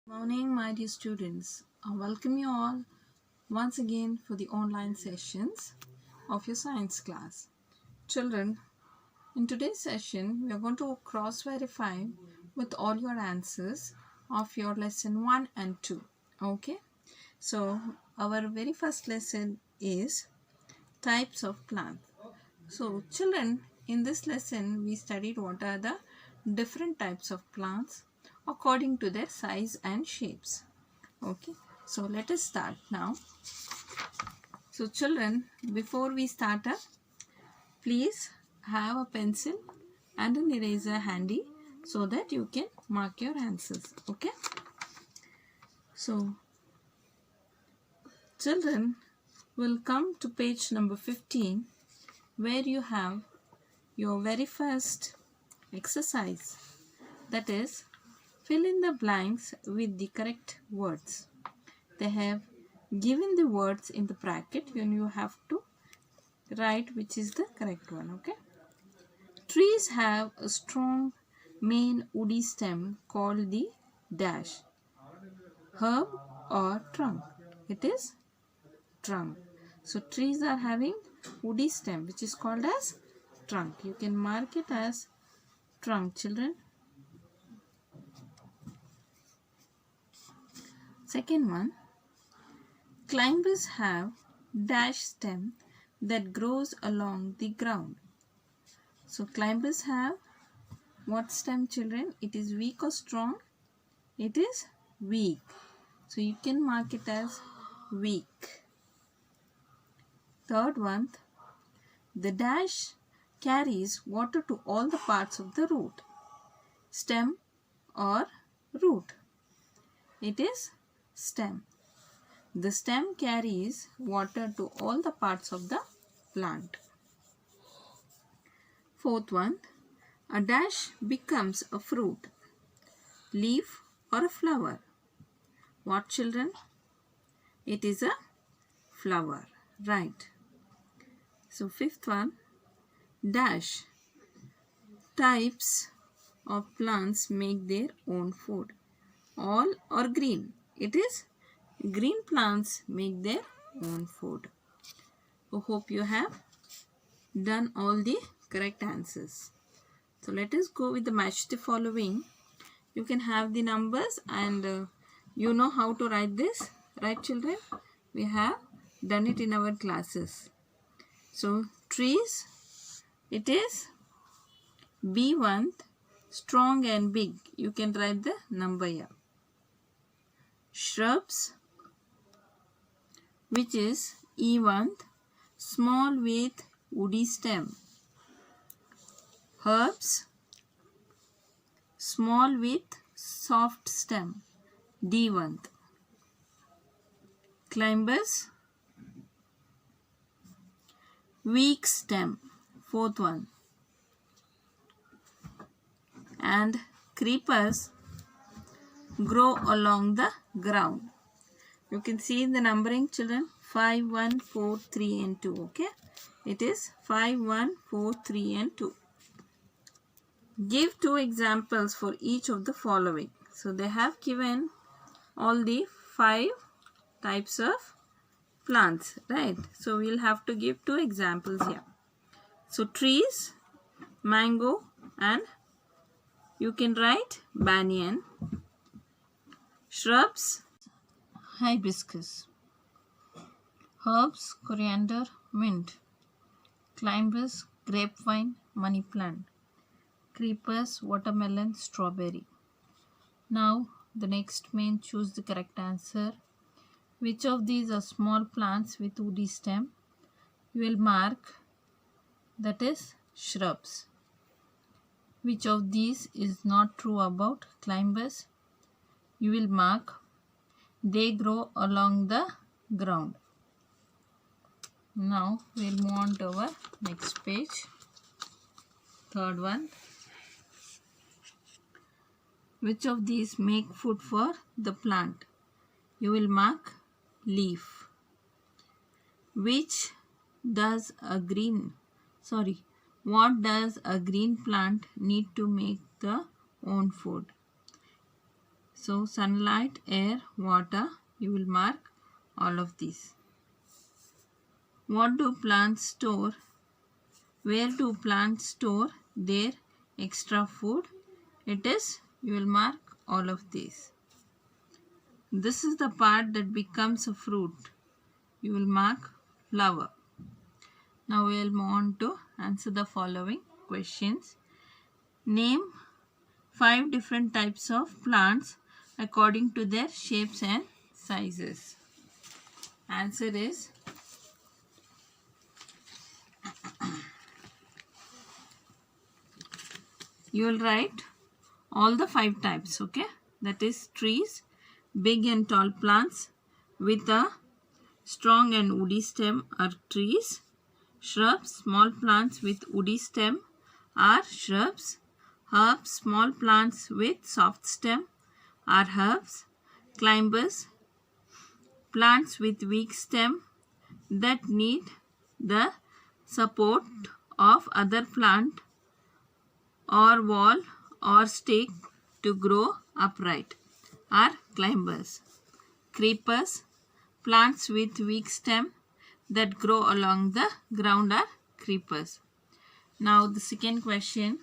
Morning, my dear students. I welcome you all once again for the online sessions of your science class. Children, in today's session, we are going to cross verify with all your answers of your lesson 1 and 2. Okay, so our very first lesson is types of plants. So, children, in this lesson, we studied what are the different types of plants according to their size and shapes. Okay, so let us start now. So, children, before we start up, please have a pencil and an eraser handy so that you can mark your answers. Okay, so children will come to page number 15 where you have your very first exercise, that is, fill in the blanks with the correct words. They have given the words in the bracket and you have to write which is the correct one. Okay. Trees have a strong main woody stem called the dash, herb or trunk. It is trunk. So trees are having woody stem which is called as trunk. You can mark it as trunk, children. Second one, climbers have dash stem that grows along the ground. So climbers have what stem, children? It is weak or strong? It is weak. So you can mark it as weak. Third one, the dash carries water to all the parts of the root. Stem or root? It is stem. The stem carries water to all the parts of the plant. Fourth one, a dash becomes a fruit, leaf or a flower. What, children? It is a flower, right? So fifth one, dash types of plants make their own food. All or green? It is green plants make their own food. I hope you have done all the correct answers. So let us go with the match the following. You can have the numbers and you know how to write this, right, children? We have done it in our classes. So trees, it is B1, strong and big. You can write the number here. Shrubs, which is E1, small with woody stem. Herbs, small with soft stem. D1. Climbers, weak stem. Fourth one. And creepers grow along the ground. You can see the numbering, children. 5, 1, 4, 3 and 2. Okay. It is 5, 1, 4, 3 and 2. Give 2 examples for each of the following. So they have given all the 5 types of plants, right? So we'll have to give 2 examples here. So trees, mango, and you can write banyan. Shrubs, hibiscus. Herbs, coriander, mint. Climbers, grapevine, money plant. Creepers, watermelon, strawberry. Now the next main, choose the correct answer. Which of these are small plants with woody stem? You will mark, that is shrubs. Which of these is not true about climbers? You will mark, they grow along the ground. Now we'll move on to our next page. Third one. Which of these make food for the plant? You will mark leaf. What does a green plant need to make the own food? So sunlight, air, water, you will mark all of these. What do plants store? Where do plants store their extra food? It is, you will mark all of these. This is the part that becomes a fruit. You will mark flower. Now we will move on to answer the following questions. Name 5 different types of plants according to their shapes and sizes. Answer is you will write all the 5 types, okay? That is trees, big and tall plants with a strong and woody stem are trees. Shrubs, small plants with woody stem are shrubs. Herbs, small plants with soft stem are herbs. Climbers, plants with weak stem that need the support of other plant or wall or stick to grow upright are climbers. Creepers, plants with weak stem that grow along the ground are creepers. Now the second question,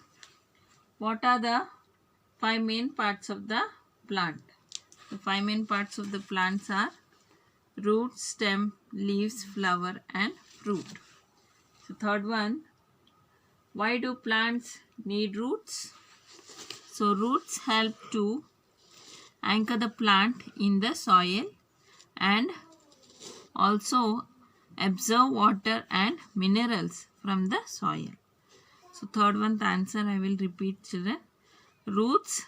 what are the 5 main parts of the plant? The 5 main parts of the plants are root, stem, leaves, flower and fruit. So third one, why do plants need roots? So roots help to anchor the plant in the soil and also absorb water and minerals from the soil. So third one, the answer I will repeat, children. Roots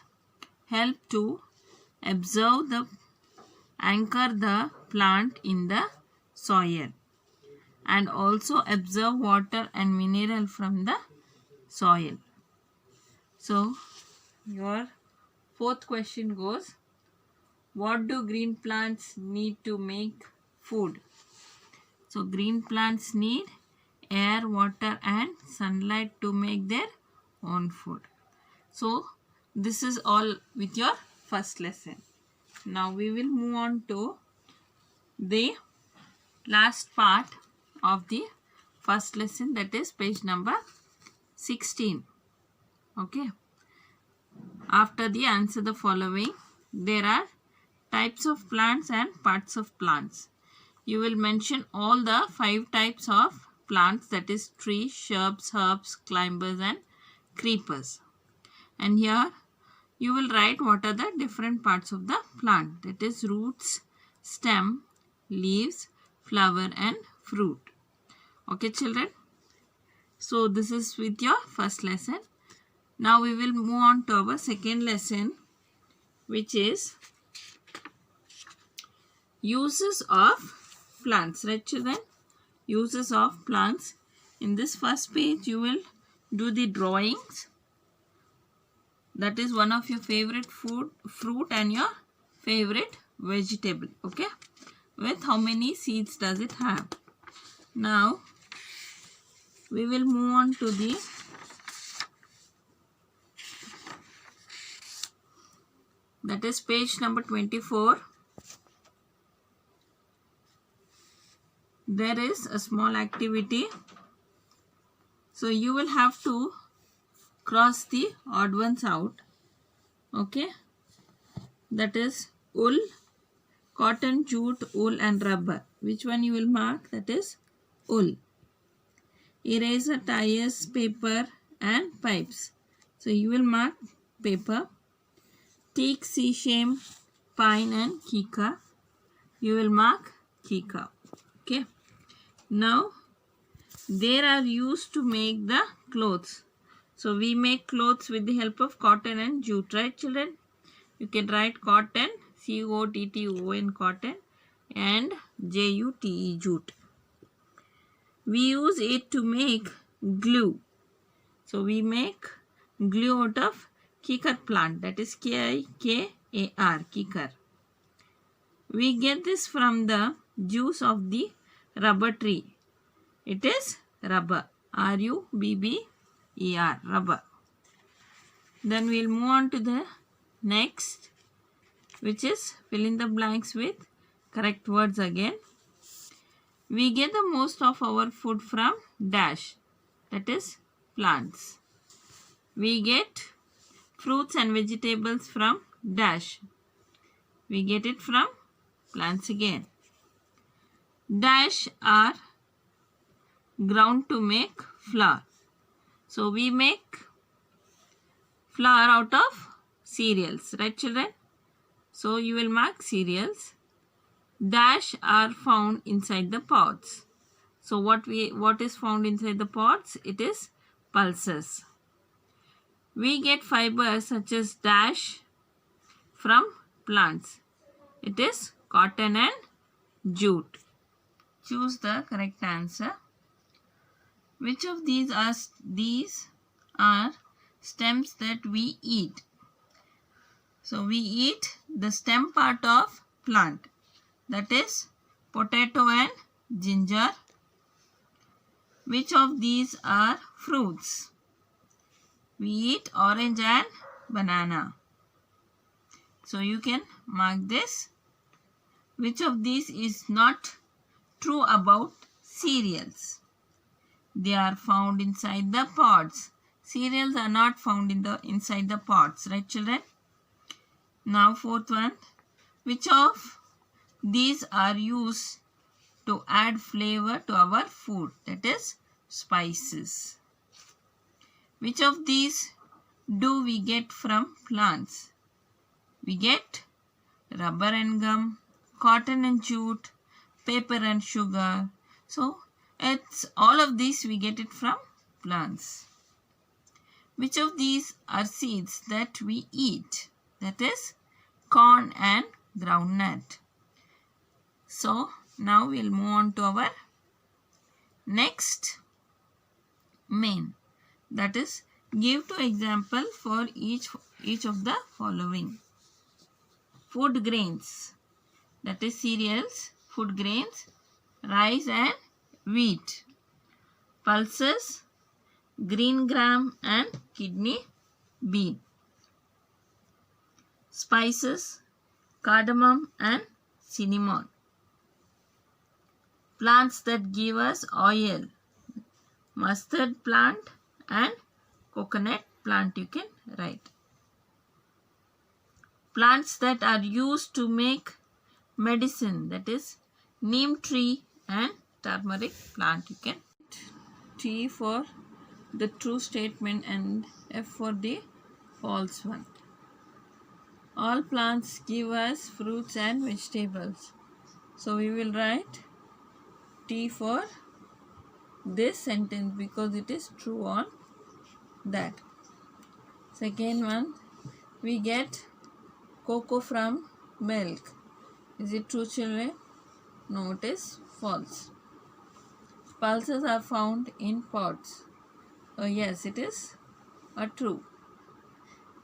help to anchor the plant in the soil and also absorb water and mineral from the soil. So your fourth question goes, what do green plants need to make food? So green plants need air, water and sunlight to make their own food. So this is all with your first lesson. Now we will move on to the last part of the first lesson, that is page number 16. Okay. After the answer the following, there are types of plants and parts of plants. You will mention all the 5 types of plants, that is trees, shrubs, herbs, climbers and creepers. And here you will write what are the different parts of the plant, that is roots, stem, leaves, flower and fruit. Okay children. So this is with your first lesson. Now we will move on to our second lesson, which is uses of plants. Right children? Uses of plants. In this first page you will do the drawings. That is one of your favorite fruit and your favorite vegetable. Okay. With how many seeds does it have? Now we will move on to the that is page number 24. There is a small activity. So you will have to cross the odd ones out. Okay. That is wool, cotton, jute, wool and rubber. Which one you will mark? That is wool. Eraser, tires, paper and pipes. So you will mark paper. Teak, sesame, pine and kika. You will mark kika. Okay. Now they are used to make the clothes. So we make clothes with the help of cotton and jute, right children? You can write cotton, C-O-T-T-O-N, cotton and J-U-T-E, jute. We use it to make glue. So we make glue out of kikar plant, that is K-I-K-A-R, kikar. We get this from the juice of the rubber tree. It is rubber, R-U-B-B-E-R, rubber. Then we will move on to the next. which is fill in the blanks with correct words again. We get the most of our food from dash, that is plants. We get fruits and vegetables from dash. We get it from plants again. Dash are ground to make flour. So we make flour out of cereals, right children? So you will mark cereals. Dash are found inside the pods. So what is found inside the pods? It is pulses. We get fibers such as dash from plants. It is cotton and jute. Choose the correct answer. Which of these are stems that we eat? So we eat the stem part of plant, that is potato and ginger. Which of these are fruits? We eat orange and banana. So you can mark this. Which of these is not true about cereals? They are found inside the pods. Cereals are not found inside the pods, right children? Now fourth one. Which of these are used to add flavor to our food? That is spices. Which of these do we get from plants? We get rubber and gum, cotton and jute, paper and sugar. So it's all of these we get it from plants. Which of these are seeds that we eat? That is corn and groundnut. So now we'll move on to our next main. That is, give two examples for each of the following. Food grains, that is cereals, food grains, rice and wheat. Pulses, green gram and kidney bean. Spices, cardamom and cinnamon. Plants that give us oil, mustard plant and coconut plant you can write. Plants that are used to make medicine, that is neem tree and turmeric plant you can. T for the true statement and F for the false one. All plants give us fruits and vegetables. So we will write T for this sentence because it is true on that. Second one, we get cocoa from milk. Is it true children? No, it is false. Pulses are found in pods. Oh yes, it is true.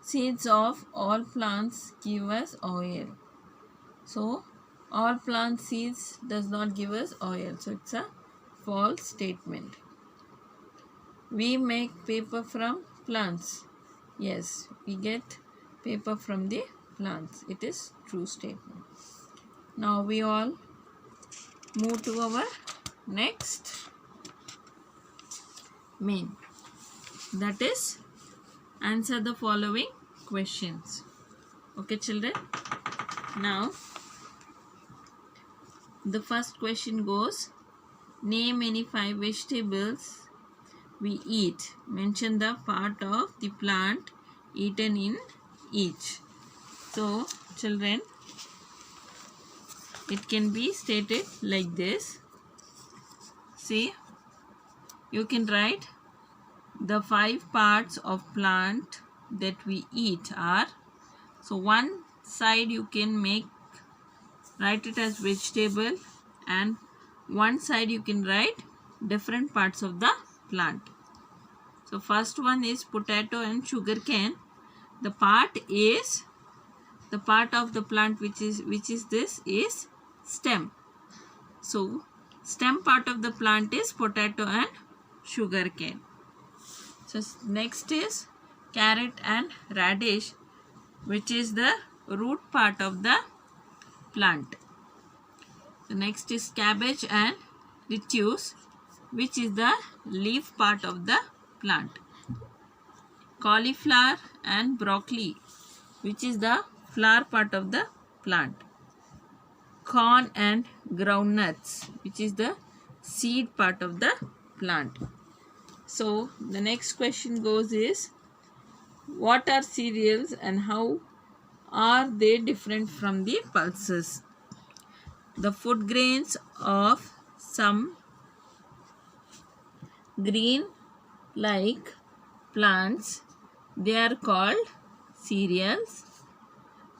Seeds of all plants give us oil. So all plant seeds does not give us oil. So it's a false statement. We make paper from plants. Yes, we get paper from the plants. It is true statement. Now we all move to our next main. That is, answer the following questions. Okay children. Now the first question goes, name any 5 vegetables we eat. Mention the part of the plant eaten in each. So children, it can be stated like this. See, you can write the 5 parts of plant that we eat are. So one side you can write it as vegetable, and one side you can write different parts of the plant. So first one is potato and sugarcane. The part of the plant which is this is stem. So stem part of the plant is potato and sugarcane. So next is carrot and radish, which is the root part of the plant. The next is cabbage and lettuce, which is the leaf part of the plant. Cauliflower and broccoli, which is the flower part of the plant. Corn and groundnuts, which is the seed part of the plant. So the next question goes is, what are cereals and how are they different from the pulses? The food grains of some green like plants, they are called cereals.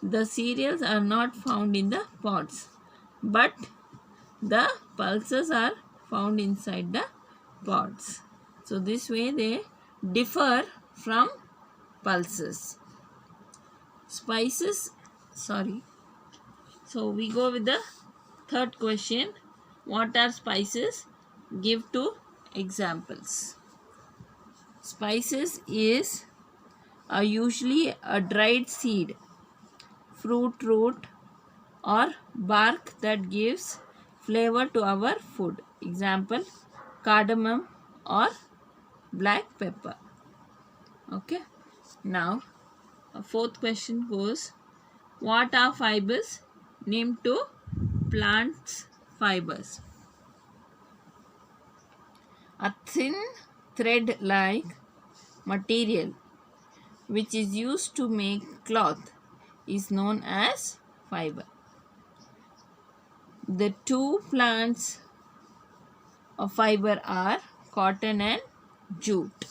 The cereals are not found in the pods, but the pulses are found inside the pods. So this way they differ from pulses. Spices, so we go with the third question. What are spices? Give two examples. Spices is usually a dried seed, fruit, root or bark that gives flavor to our food. Example, cardamom or black pepper. Okay. Now, a fourth question goes, what are fibers? Name two plants fibers. A thin thread-like material which is used to make cloth is known as fiber. The two plants of fiber are cotton and jute.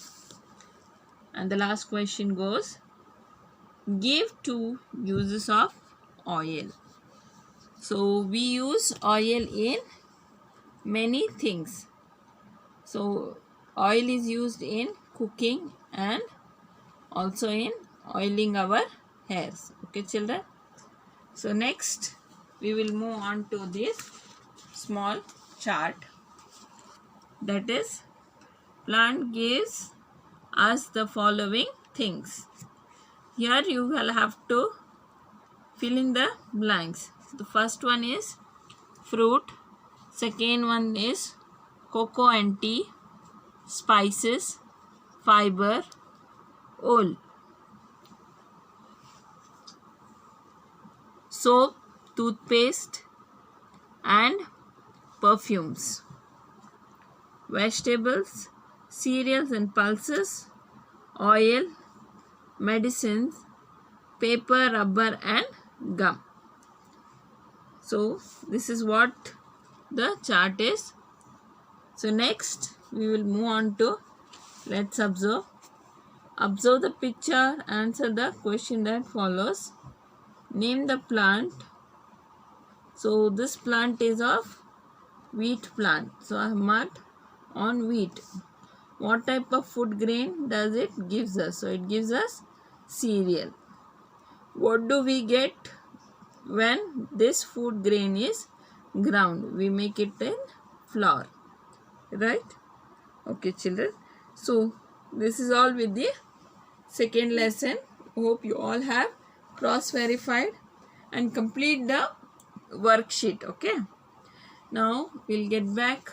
And the last question goes, give two uses of oil. So we use oil in many things. So oil is used in cooking and also in oiling our hairs. Okay, children. So next we will move on to this small chart. That is, plant gives us the following things. Here you will have to fill in the blanks. The first one is fruit, second one is cocoa and tea, spices, fiber, wool, soap, toothpaste and perfumes, vegetables, cereals and pulses, oil, medicines, paper, rubber and gum. So this is what the chart is. So next we will move on to, let's observe. Observe the picture, answer the question that follows. Name the plant. So this plant is of wheat plant. So I have marked on wheat. What type of food grain does it gives us? So it gives us cereal. What do we get when this food grain is ground? We make it in flour, right? Okay, children. So this is all with the second lesson. Hope you all have cross-verified and complete the worksheet. Okay. Now we'll get back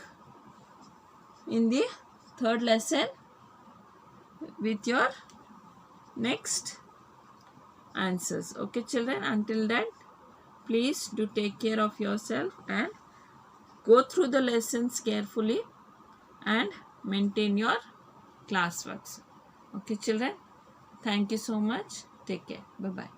in the third lesson with your next answers. Okay, children. Until then, please do take care of yourself and go through the lessons carefully and maintain your classworks. Okay, children. Thank you so much. Take care. Bye-bye.